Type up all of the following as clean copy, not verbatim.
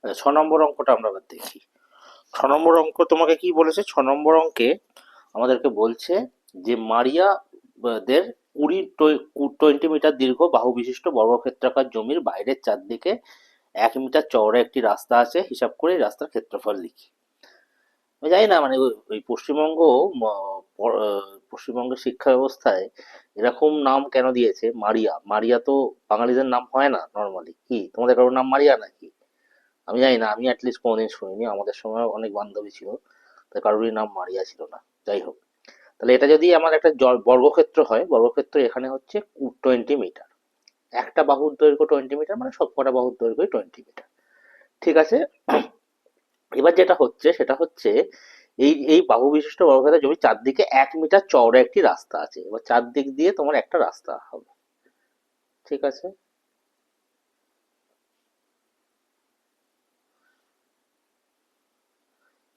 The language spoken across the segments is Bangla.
আচ্ছা, 6 নম্বর অঙ্কটা আমরা আবার দেখি। 6 নম্বর অঙ্ক তোমাকে কি বলেছে? 6 নম্বর অঙ্কে আমাদেরকে বলছে যে মারিয়া দের 20 মিটার দীর্ঘ বাহু বিশিষ্ট বর্গক্ষেত্রাকার জমির বাইরের চারদিকে 1 মিটার চওড়া একটি রাস্তা আছে, হিসাব করে এই রাস্তার ক্ষেত্রফল লিখি। আমি জানি না, মানে ওই পশ্চিমবঙ্গ পশ্চিমবঙ্গের শিক্ষা ব্যবস্থায় এরকম নাম কেন দিয়েছে? মারিয়া, মারিয়া তো বাঙালিদের নাম হয় না নর্মালি। কি তোমাদের কারোর নাম মারিয়া নাকি? আমি জানি না, আমি অ্যাটলিস্ট কোনোদিন শুনিনি। আমাদের সময় অনেক বান্ধবী ছিল, তাই কারোরই নাম মারিয়া ছিল না। যাই হোক, তাহলে এটা যদি আমার একটা বর্গক্ষেত্র হয়, বর্গক্ষেত্র এখানে হচ্ছে 20 মিটার। একটা বাহুর দৈর্ঘ্য 20 মিটার, মানে সবকটা বাহুর দৈর্ঘ্য 20 মিটার। ঠিক আছে। এবার যেটা হচ্ছে সেটা হচ্ছে এই এই বাহু বিশিষ্ট বর্গক্ষেত্রের জমি চারদিকে 1 মিটার চওড়া একটি রাস্তা আছে। এবার চারদিক দিয়ে তোমার একটা রাস্তা হবে। ঠিক আছে।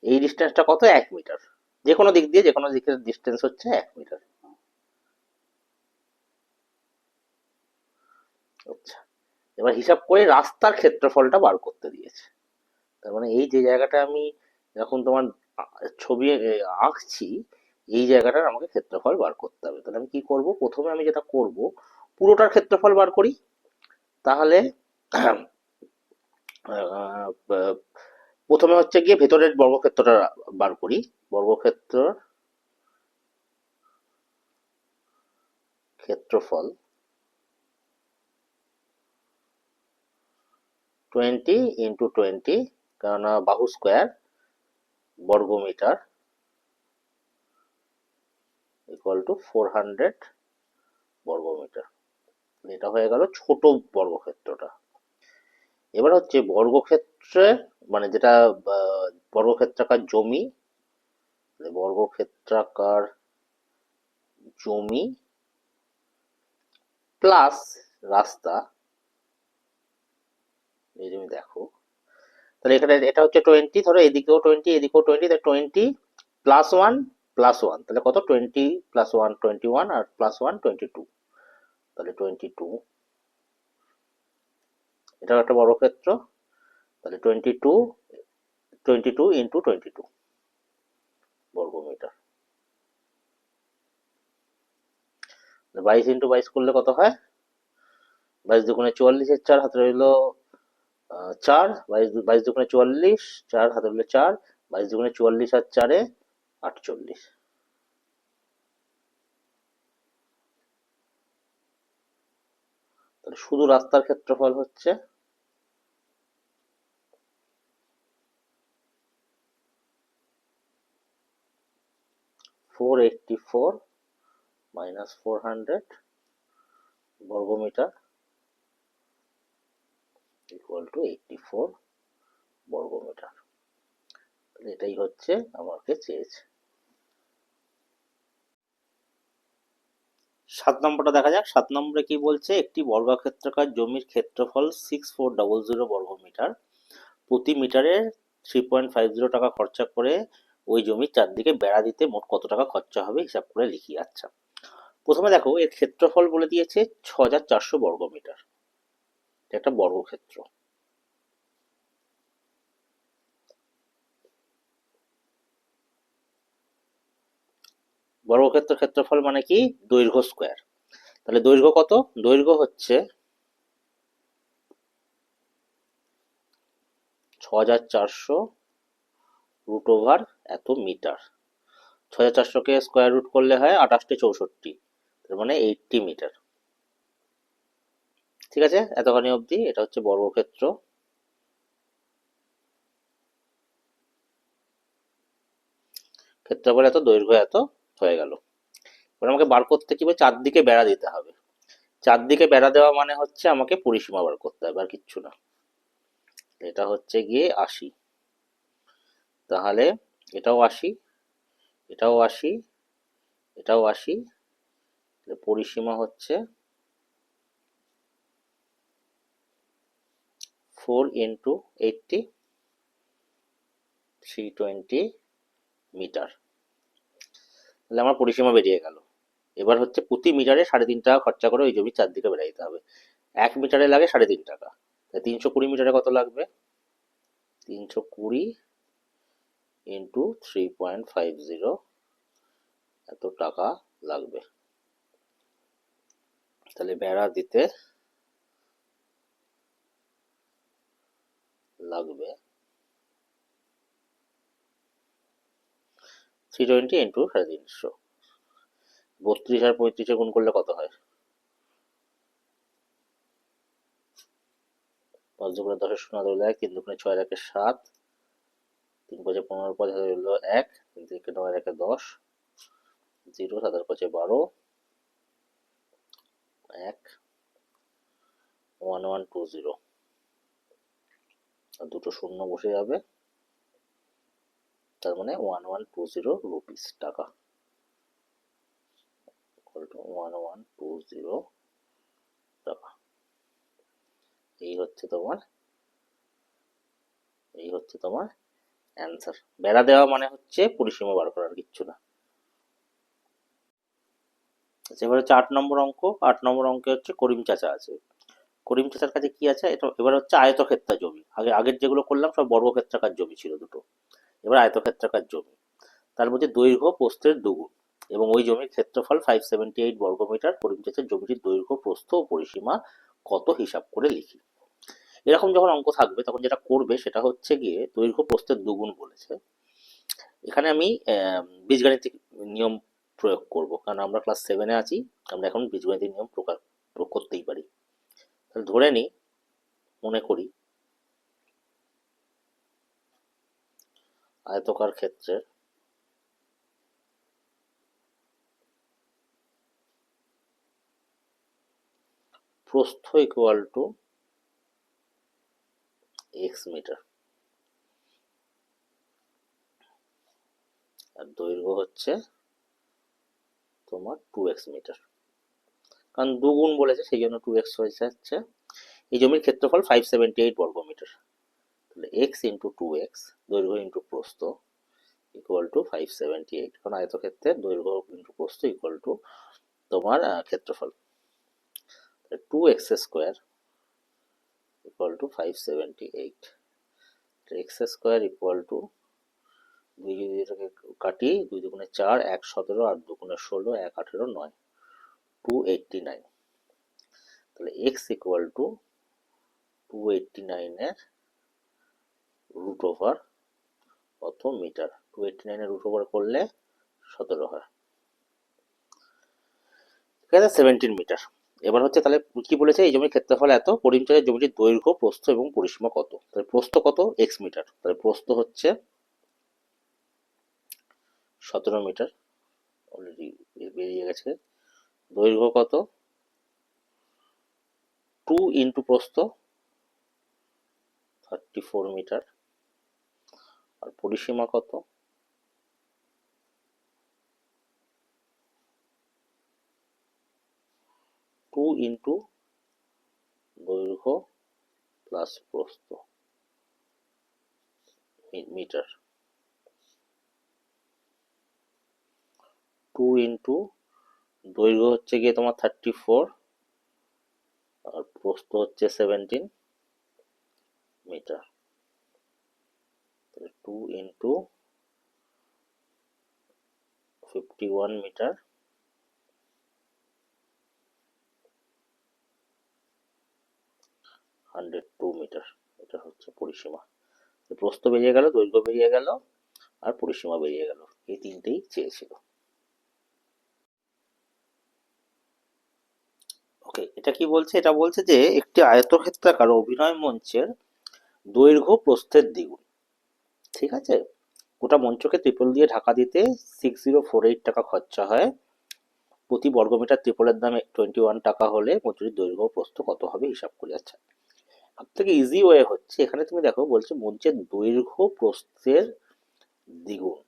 এই ডিস্টেন্সটা কত? 1 মিটার। যে কোনো দিক দিয়ে যে কোনো দিকের ডিস্টেন্স হচ্ছে 1 মিটার। আচ্ছা, এবার হিসাব করে রাস্তার ক্ষেত্রফলটা বার করতে দিয়েছে। তার মানে এই যে জায়গাটা আমি এখন তোমার ছবি আঁকছি, এই জায়গাটার আমাকে ক্ষেত্রফল বার করতে হবে। তাহলে আমি কি করব? প্রথমে আমি যেটা করব, পুরোটার ক্ষেত্রফল বার করি। তাহলে আহ, প্রথমে হচ্ছে গিয়ে ভেতরের বর্গক্ষেত্রটা বার করি। বর্গক্ষেত্র ক্ষেত্রফল 20 × 20, কেননা বাহু স্কোয়ার বর্গমিটার = 400 বর্গমিটার। এটা হয়ে গেল ছোট বর্গক্ষেত্রটা। এবার হচ্ছে বর্গক্ষেত্রে, মানে যেটা বর্গক্ষেত্রাকার জমি, বর্গক্ষেত্রাকার জমি প্লাস রাস্তা। এই জমি দেখো, তাহলে এখানে এটা হচ্ছে 20, ধরো এদিকেও 20 এদিকেও 20, তাহলে 20 + 1 + 1, তাহলে কত? 20 + 1 21, আর +1 22। তাহলে 22, এটাও একটা বর্গক্ষেত্র। তাহলে 22 × 22 বর্গমিটার। 22 × 22 করলে কত হয়? 22 × 2 = 44, এর 4 হাতে রইল 4। 22 × 2 = 44, 4 হাতে রইল 4। 22 × 44 আর 4-এ 48। তাহলে শুধু রাস্তার ক্ষেত্রফল হচ্ছে 484 - 400 বর্গমিটার = 84 বর্গমিটার। তাহলে এটাই হচ্ছে আমাকে চেয়েছে। 7 নম্বরটা দেখা যাক। 7 নম্বরে কি বলছে? একটি বর্গক্ষেত্রাকার জমির ক্ষেত্রফল 6400 বর্গমিটার। প্রতি মিটারে 3.50 টাকা খরচা করে ওই জমির চারদিকে বেড়া দিতে মোট কত টাকা খরচা হবে, হিসাব করে লিখি। আচ্ছা, প্রথমে দেখো এর ক্ষেত্রফল বলে দিয়েছে 6400 বর্গমিটার। এটা একটা বর্গক্ষেত্র। বর্গক্ষেত্র ক্ষেত্রফল মানে কি? দৈর্ঘ্য স্কোয়ার। তাহলে দৈর্ঘ্য কত? দৈর্ঘ্য হচ্ছে 6400 √ এত মিটার। 6400-কে স্কোয়ার রুট করলে হয় 2864, তার মানে 80 মিটার। ঠিক আছে, এতখানি অবধি এটা হচ্ছে বর্গক্ষেত্র। ক্ষেত্রফল এত, দৈর্ঘ্য এত, হয়ে গেল। এবার আমাকে বার করতে কি হবে? চারদিকে বেড়া দিতে হবে। চারদিকে বেড়া দেওয়া মানে হচ্ছে আমাকে পরিসীমা বার করতে হবে, আর কিচ্ছু না। এটা হচ্ছে গিয়ে 80। তাহলে এটাও 80, এটাও 80, এটাও 80। পরিসীমা হচ্ছে 4 × 80, 320 মিটার। তাহলে আমার পরিসীমা বেরিয়ে গেল। এবার হচ্ছে প্রতি মিটারে 3.5 টাকা খরচা করে ওই জমির চারদিকে বেড়া দিতে হবে। 1 মিটারে লাগে 3.5 টাকা, 320 মিটারে কত লাগবে? 320 ইন্টু 3.50 এত টাকা লাগবে। তাহলে বেড়া দিতে লাগবে 320 ইন্টু 350, 32 আর 35 গুণ করলে কত হয়? 5 দুগুণে 10 শূন্য হলো 1, 3 দুগুণে 6 একে 7, 3 5 15 5 হলো 1, 3 থেকে 9 একে 10, 0 7 5 12, 1 1120, আর দুটো শূন্য বসে যাবে, তার মানে 1120 রুপিস টাকা, 1120 টাকা। এই হচ্ছে তোমার অ্যান্সার। বেড়া দেওয়া মানে হচ্ছে পরিসীমা বার করার, কিচ্ছু না। আচ্ছা, এবার হচ্ছে 8 নম্বর অঙ্ক। 8 নম্বর অঙ্কে হচ্ছে করিম চাচা আছে। করিম চাচার কাছে কি আছে? এটা এবার হচ্ছে আয়তক্ষেত্রাকার জমি। আগের যেগুলো করলাম সব বর্গক্ষেত্রাকার জমি ছিল দুটো, এবার আয়তক্ষেত্রাকার জমি। তার মধ্যে দৈর্ঘ্য প্রস্থের দ্বিগুণ এবং ওই জমির ক্ষেত্রফল 578 বর্গমিটার। করিম চাচার জমিটির দৈর্ঘ্য প্রস্থ ও পরিসীমা কত হিসাব করে লিখি। এরকম যখন অঙ্ক থাকবে তখন যেটা করবে সেটা হচ্ছে গিয়ে দৈর্ঘ্য প্রস্থের দ্বিগুণ বলেছে। এখানে আমি বীজগাণিতিক নিয়ম প্রয়োগ করব, কারণ আমরা ক্লাস 7-এ আছি, আমরা এখন বীজগাণিতিক নিয়ম প্রয়োগ করতেই পারি। তাহলে ধরে নিই, মনে করি আয়তকার ক্ষেত্রের প্রস্থ ইকুয়াল টু x মিটার আর দৈর্ঘ্য হচ্ছে তোমার 2x মিটার, কারণ দুগুণ বলেছে সেই জন্য 2x হয়ে যাচ্ছে। এই জমির ক্ষেত্রফল 578 বর্গমিটার, তাহলে x ইন্টু 2x, দৈর্ঘ্য ইন্টু প্রস্থ ইকুয়াল টু 578, কারণ আয়তক্ষেত্রের দৈর্ঘ্য ইন্টু প্রস্থ ইকুয়াল টু তোমার ক্ষেত্রফল। 2x square equal two 578, x square equal two 2 যদি এটাকে কাটি, 2 দুগুণে 4, 1 17, 8 দুগুণে 16, 1 18, 9 289। তাহলে x ইকুয়াল টু 289 এর রুট ওভার কত মিটার? 289 এর রুট ওভার করলে 17 হয়, ঠিক আছে, 17 মিটার। এবার হচ্ছে তাহলে কি বলেছে, এই জমির ক্ষেত্রফল এত, করিম চাচার জমিটির দৈর্ঘ্য প্রস্থ এবং পরিসীমা কত? তাহলে প্রস্থ কত? x মিটার, তাহলে প্রস্থ হচ্ছে 17 মিটার, অলরেডি বেরিয়ে গেছে। দৈর্ঘ্য কত? 2 ইন্টু প্রস্থ 34 মিটার, আর পরিসীমা কত? 2 ইন্টু দৈর্ঘ্য প্লাস প্রস্থ মিটার, 2 ইন্টু দৈর্ঘ্য হচ্ছে গিয়ে তোমার 34 আর প্রস্থ হচ্ছে 17 মিটার, 2 ইন্টু 51 মিটার, 102 মিটার। এটা হচ্ছে পরিসীমা। প্রস্থ বেরিয়ে গেল, দৈর্ঘ্য বেরিয়ে গেল, আর পরিসীমা বেরিয়ে গেল, এই তিনটেই চেয়েছিল। ওকে, এটা কি বলছে? এটা বলছে যে একটি আয়তক্ষেত্রাকার অভিনয় মঞ্চের দৈর্ঘ্য প্রস্থের দ্বিগুণ, ঠিক আছে, গোটা মঞ্চকে ত্রিপল দিয়ে ঢাকা দিতে 6048 টাকা খরচা হয়। প্রতি বর্গমিটার ত্রিপলের দাম 21 টাকা হলে মঞ্চটির দৈর্ঘ্য প্রস্থ কত হবে হিসাব করি। আচ্ছা, সব থেকে ইজি ওয়ে হচ্ছে, এখানে তুমি দেখো বলছে মঞ্চের দৈর্ঘ্য প্রস্থের দ্বিগুণ।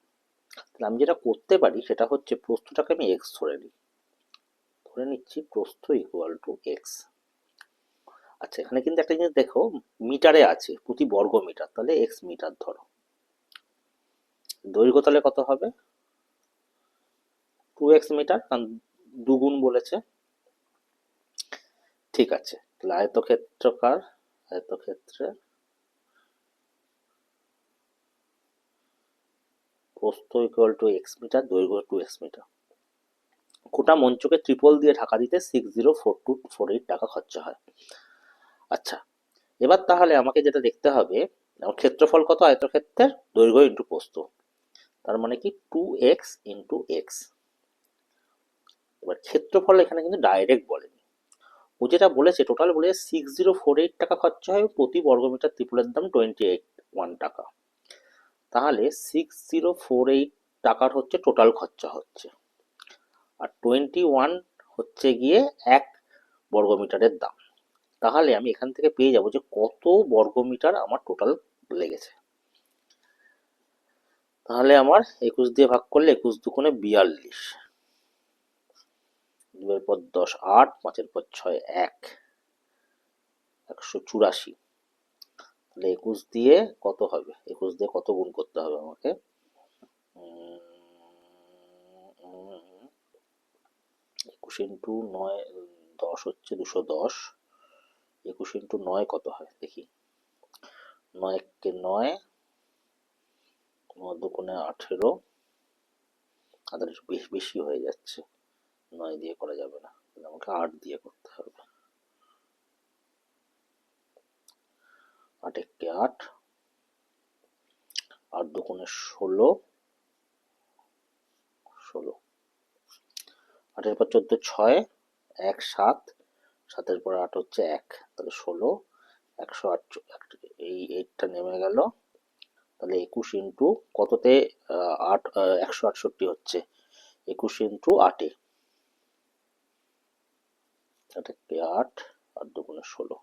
তাহলে আমি যেটা করতে পারি সেটা হচ্ছে প্রস্থটাকে আমি এক্স ধরে নিচ্ছি, প্রস্থ ইকুয়াল টু এক্স। আচ্ছা, এখানে কিন্তু একটা জিনিস দেখো, মিটারে আছে প্রতি বর্গ মিটার, তাহলে এক্স মিটার ধরো। দৈর্ঘ্য তাহলে কত হবে? 2x মিটার, কারণ দুগুণ বলেছে। ঠিক আছে, তাহলে আয়তক্ষেত্রে প্রস্থ ইকুয়াল টু এক্স মিটার, দৈর্ঘ্য 2x মিটার। গোটা মঞ্চকে ট্রিপল দিয়ে ঢাকা দিতে 604248 টাকা খরচা হয়। আচ্ছা, এবার তাহলে আমাকে যেটা দেখতে হবে, আমার ক্ষেত্রফল কত আয়তক্ষেত্রের, দৈর্ঘ্য ইন্টু প্রস্থ, তার মানে কি 2x ইন্টু এক্স। এবার ক্ষেত্রফল এখানে কিন্তু ডাইরেক্ট বলেনি, ও যেটা বলেছে টোটাল বলে 6048 টাকা খরচা হয়, প্রতি বর্গমিটার ত্রিপলের দাম 21 টাকা। তাহলে 6048 টাকার হচ্ছে টোটাল খরচা হচ্ছে, আর 21 হচ্ছে গিয়ে 1 বর্গমিটারের দাম। তাহলে আমি এখান থেকে পেয়ে যাব যে কত বর্গমিটার আমার টোটাল লেগেছে। তাহলে আমার 21 দিয়ে ভাগ করলে 21 দুগুণে 42, 2 এর পর 10 8, 5 এর পর 6 1, 184। তাহলে 21 দিয়ে কত হবে, 21 দিয়ে কত গুণ করতে হবে আমাকে, 21 ইন্টু 9 10 হচ্ছে 210, 21 ইন্টু 9 কত হয় দেখি, 9 কে 9, 9 দুগুণে 18, তাদের বেশি বেশি হয়ে যাচ্ছে, 9 দিয়ে করা যাবে না, আমাকে 8 দিয়ে করতে হবে। 8 একে 8, 8 দুগুণে 16, 8 এর পর 14 6, 1 7, 7 এর পর 8 হচ্ছে 1, তাহলে 16, 108, এই 8টা নেমে গেল। তাহলে 21 ইন্টু কততে 8 168 হচ্ছে, 21 ইন্টু 8 এ, 8 একে 8, 8 দুগুণে 16,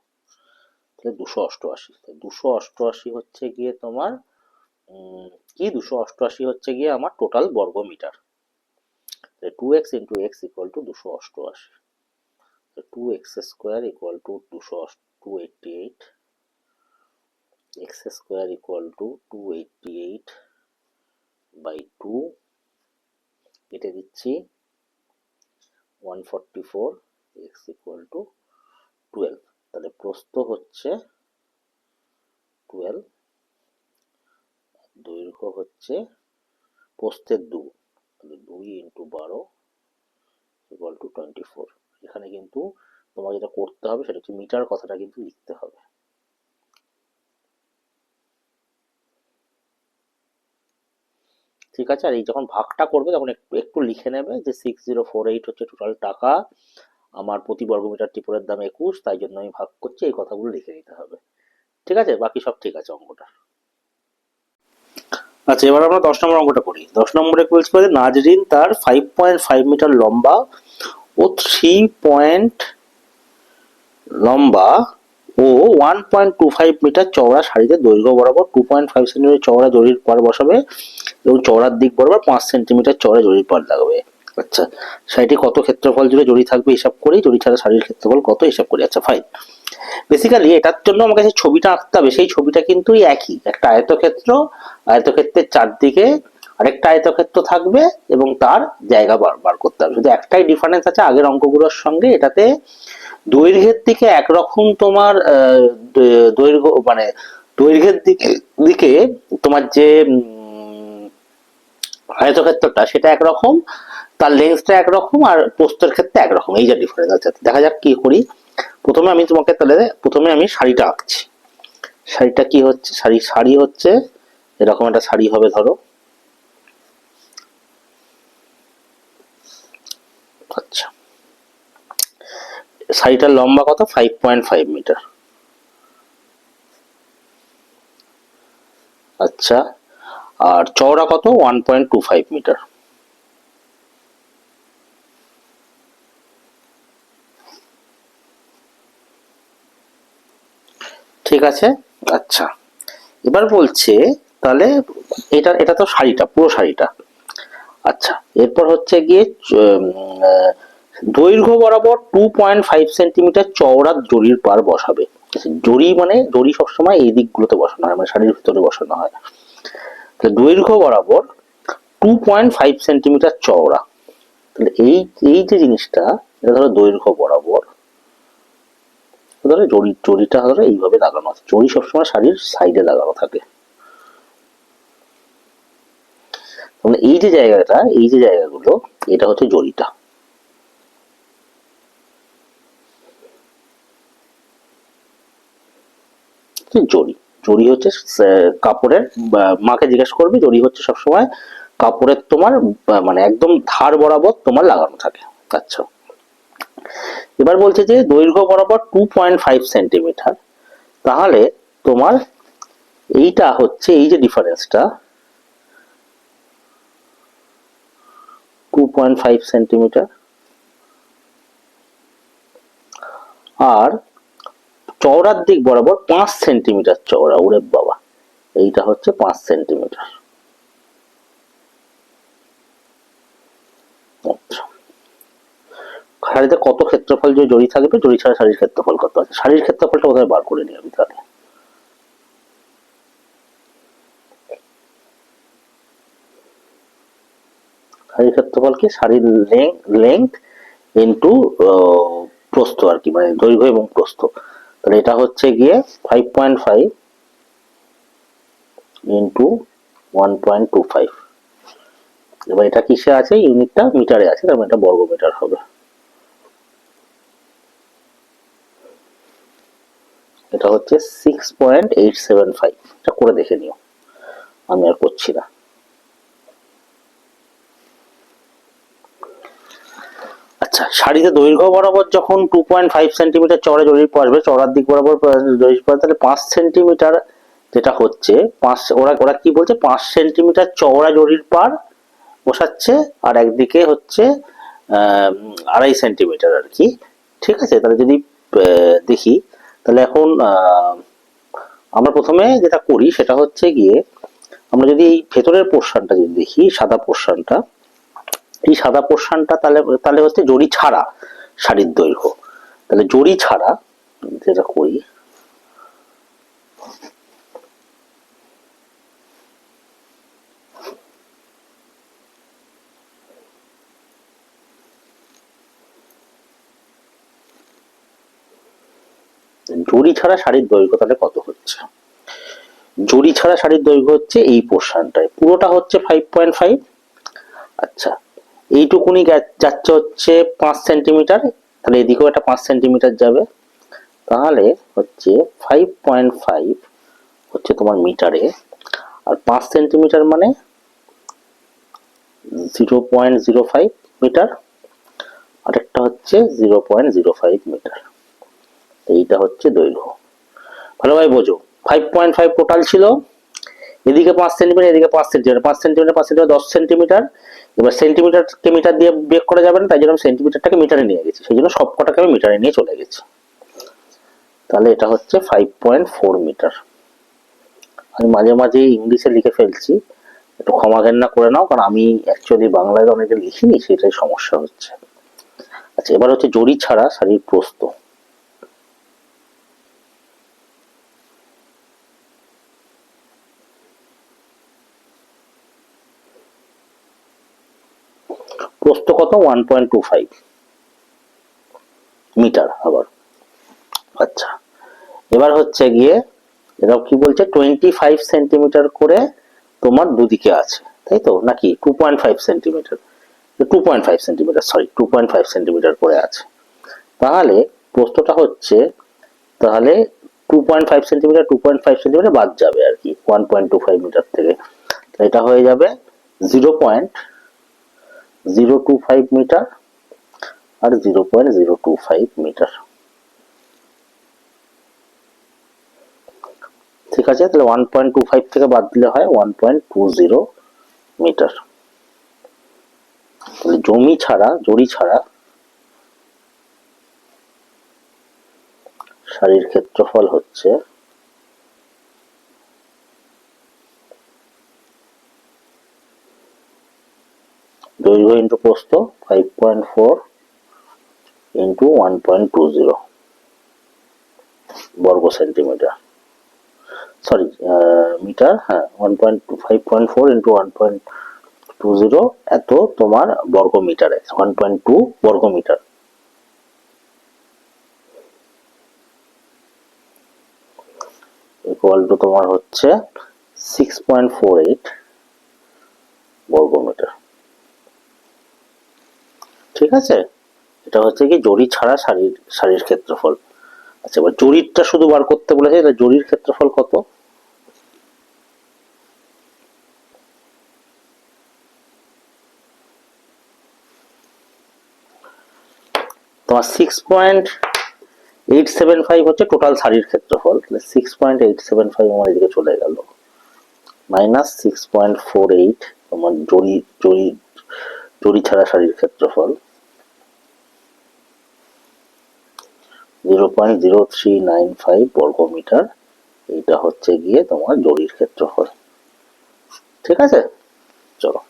তাহলে 288। 288 হচ্ছে গিয়ে তোমার কি 288 হচ্ছে গিয়ে আমার টোটাল বর্গমিটার। 2x into x equal to 288, 2x square equal to 288, x square equal to 288 by 2, কেটে দিচ্ছি 144, x ইকুয়াল টু 12। তাহলে প্রস্থ হচ্ছে 12, দৈর্ঘ্য হচ্ছে প্রস্থের 2, তাহলে 2 ইন্টু 12 ইকুয়াল টু 24। এখানে কিন্তু তোমার যেটা করতে হবে সেটা হচ্ছে মিটার কথাটা কিন্তু লিখতে হবে। ঠিক আছে, আর এই যখন ভাগটা করবে তখন একটু একটু লিখে নেবে যে 6048 হচ্ছে টোটাল টাকা, আমার প্রতি বর্গমিটার ত্রিপুরের দাম 21, তাই জন্য আমি ভাগ করছি, এই কথাগুলো লিখে নিতে হবে। ঠিক আছে, বাকি সব ঠিক আছে অঙ্কটা। আচ্ছা, এবার আমরা 10 নম্বর অঙ্কটা করি। 10 নম্বরে বলছি নাজরিন তার 5.5 মিটার লম্বা ও 3 পয়েন্ট লম্বা ও 1.25 মিটার চওড়া শাড়িতে দৈর্ঘ্য বরাবর 2.5 সেন্টিমিটার চওড়া জরির পার বসাবে এবং চওড়ার দিক বরাবর 5 সেন্টিমিটার চওড়া জরির পার লাগাবে। আচ্ছা, শাড়িটি কত ক্ষেত্রফল জুড়ে জরি থাকবে হিসাব করি, জরি ছাড়া শাড়ির ক্ষেত্রফল কত হিসাব করি। আচ্ছা ফাইন, বেসিক্যালি এটার জন্য আমাকে যে ছবিটা আঁকতে হবে সেই ছবিটা কিন্তু একই, একটা আয়তক্ষেত্র, আয়তক্ষেত্রের চারদিকে আরেকটা আয়তক্ষেত্র থাকবে এবং তার জায়গা বার করতে হবে। শুধু একটাই ডিফারেন্স আছে আগের অঙ্কগুলোর সঙ্গে, এটাতে দৈর্ঘ্যের দিকে একরকম তোমার দৈর্ঘ্য মানে দৈর্ঘ্যের দিকে তোমার যে আয়তক্ষেত্রটা সেটা একরকম, তার লেন্সটা একরকম, আর প্রস্থের ক্ষেত্রে একরকম, এই যে ডিফারেন্স আছে। দেখা যাক কি করি। প্রথমে আমি তোমাকে তাহলে প্রথমে আমি শাড়িটা আঁকছি। শাড়িটা কি হচ্ছে, শাড়ি হচ্ছে এরকম একটা শাড়ি হবে ধরো। আচ্ছা, শাড়িটার লম্বা কত, 5.5 মিটার। আচ্ছা, আর চওড়া কত, 1.25 মিটার। ঠিক আছে। আচ্ছা, এবার বলছে তাহলে এটা এটা তো শাড়িটা, পুরো শাড়িটা। আচ্ছা, এরপর হচ্ছে গিয়ে দৈর্ঘ্য বরাবর 2.5 সেন্টিমিটার চওড়া জরির পার বসাবে। জরি মানে জরি সবসময় এই দিকগুলোতে বসানো হয়, মানে শাড়ির ভিতরে বসানো হয়। দৈর্ঘ্য বরাবর 2.5 সেন্টিমিটার চওড়া, তাহলে এই এই যে জিনিসটা, এটা ধরো দৈর্ঘ্য বরাবর, ধরো জরিটা ধরো এইভাবে লাগানো আছে, জরি সবসময় শাড়ির সাইডে লাগানো থাকে। এই যে জায়গাটা, এই যে জায়গাগুলো, এটা হচ্ছে জড়িটা। জড়ি, জড়ি হচ্ছে কাপড়ের, মাকে জিজ্ঞেস করবে, জড়ি হচ্ছে সবসময় কাপড়ের তোমার মানে একদম ধার বরাবর তোমার লাগানো থাকে। আচ্ছা, এবার বলছে যে দৈর্ঘ্য বরাবর 2.5 সেন্টিমিটার, তাহলে তোমার এইটা হচ্ছে, এই যে ডিফারেন্সটা 2.5 সেন্টিমিটার, আর চওড়ার দিক বরাবর 5 সেন্টিমিটার চওড়া। ওরে বাবা, এইটা হচ্ছে 5 সেন্টিমিটার। আচ্ছা, শাড়িতে কত ক্ষেত্রফল যে জড়ি থাকবে, জড়ি ছাড়া শাড়ির ক্ষেত্রফল কত আছে? শাড়ির ক্ষেত্রফলটা কোথায় বার করে নিই আমি তাহলে? শাড়ির ক্ষেত্রফল কি? শাড়ির লেংথ ইন্টু প্রস্থ আর কি, মানে দৈর্ঘ্য এবং প্রস্থ। তাহলে এটা হচ্ছে গিয়ে 5.5 ইন্টু 1.25। এবার এটা কিসে আছে? ইউনিটটা মিটারে আছে, তার মানে এটা বর্গ মিটার হবে। এটা হচ্ছে 6.875। এটা করে দেখে নিও, আমি আর করছি না। আচ্ছা, শাড়িতে দৈর্ঘ্য বরাবর যখন 2.5 সেন্টিমিটার চওড়া জরির আসবে, চওড়ার দিক বরাবর জরির পড়বে, তাহলে 5 সেন্টিমিটার যেটা হচ্ছে, ওরা ওরা কি বলছে, 5 সেন্টিমিটার চওড়া জরির পার বসাচ্ছে, আর একদিকে হচ্ছে 2.5 সেন্টিমিটার আর কি। ঠিক আছে, তাহলে যদি দেখি, তাহলে এখন আমরা প্রথমে যেটা করি সেটা হচ্ছে গিয়ে, আমরা যদি এই ভেতরের পোর্শনটা যদি দেখি, সাদা পোর্শনটা, এই সাদা পোর্শনটা তাহলে তাহলে হচ্ছে জড়ি ছাড়া শাড়ির দৈর্ঘ্য। তাহলে জড়ি ছাড়া যেটা করি, জড়ি ছাড়া শাড়ির দৈর্ঘ্য তাহলে কত হচ্ছে? জড়ি ছাড়া শাড়ির দৈর্ঘ্য হচ্ছে এই পোর্শনটায়, পুরোটা হচ্ছে 5.5। আচ্ছা, এইটুকুনি যাচ্ছে হচ্ছে 5 সেন্টিমিটার, তাহলে এদিকেও একটা 5 সেন্টিমিটার যাবে। তাহলে হচ্ছে 5.5 হচ্ছে তোমার মিটারে, আর 5 সেন্টিমিটার মানে 0.05 মিটার, আরেকটা হচ্ছে 0.05 মিটার। এইটা হচ্ছে দৈর্ঘ্য। ভালোভাবে বোঝো, 5.5 টোটাল ছিল, এদিকে 5 সেন্টিমিটার, এদিকে 5 সেন্টিমিটার, 5 সেন্টিমিটার 5 সেন্টিমিটার 10 সেন্টিমিটার। এবার সেন্টিমিটারকে মিটার দিয়ে বেক করা যাবে না, তাই জন্য সেন্টিমিটারটাকে মিটারে নিয়ে গেছি, সেই জন্য সবকটাকে আমি মিটারে নিয়ে চলে গেছি। তাহলে এটা হচ্ছে 5.4 মিটার। আমি মাঝে মাঝে ইংলিশে লিখে ফেলছি, একটু ক্ষমা ঘেন্না করে নাও, কারণ আমি অ্যাকচুয়ালি বাংলায় অনেকে লিখিনি, সেটাই সমস্যা হচ্ছে। আচ্ছা, এবার হচ্ছে জড়ি ছাড়া শাড়ির প্রস্থ। প্রস্থ কত? 1.25 মিটার আবার। আচ্ছা, এবার হচ্ছে গিয়ে, এটাও কি বলছে, 25 সেন্টিমিটার করে তোমার দুদিকে আছে, তাই তো? নাকি 2.5 সেন্টিমিটার, 2.5 সেন্টিমিটার, সরি 2.5 সেন্টিমিটার করে আছে। তাহলে প্রস্থটা হচ্ছে, তাহলে 2.5 সেন্টিমিটার, 2.5 সেন্টিমিটার বাদ যাবে আর কি 1.25 মিটার থেকে। এটা হয়ে যাবে 0.025 মিটার আর 0.025 মিটার। ঠিক আছে, তাহলে 1.25 থেকে বাদ দিলে হয় 1.20 মিটার। তাহলে জড়ি ছাড়া শাড়ির ক্ষেত্রফল হচ্ছে দৈর্ঘ্য ইন্টু প্রস্থ 5.4 ইন্টু 1.20 বর্গ সেন্টিমিটার, সরি মিটার, হ্যাঁ 5.4 ইন্টু 1.20, এত তোমার বর্গ মিটারে, 1.2 বর্গ মিটার। ইকুয়াল টু তোমার হচ্ছে 6.48 বর্গমিটার। ঠিক আছে, এটা হচ্ছে কি জরি ছাড়া সারির ক্ষেত্রফল। আচ্ছা, এবার জরিরটা শুধু বার করতে বলেছে, এটা জরির ক্ষেত্রফল কত? তোমার 6.875 হচ্ছে টোটাল সারির ক্ষেত্রফল, তাহলে 6.875 আমার এদিকে চলে গেল, মাইনাস 6.48 তোমার জরি জরি জরি ছাড়া সারির ক্ষেত্রফল, 0.0395 বর্গমিটার, এইটা হচ্ছে গিয়ে তোমার জরির ক্ষেত্রফল। ঠিক আছে, চলো।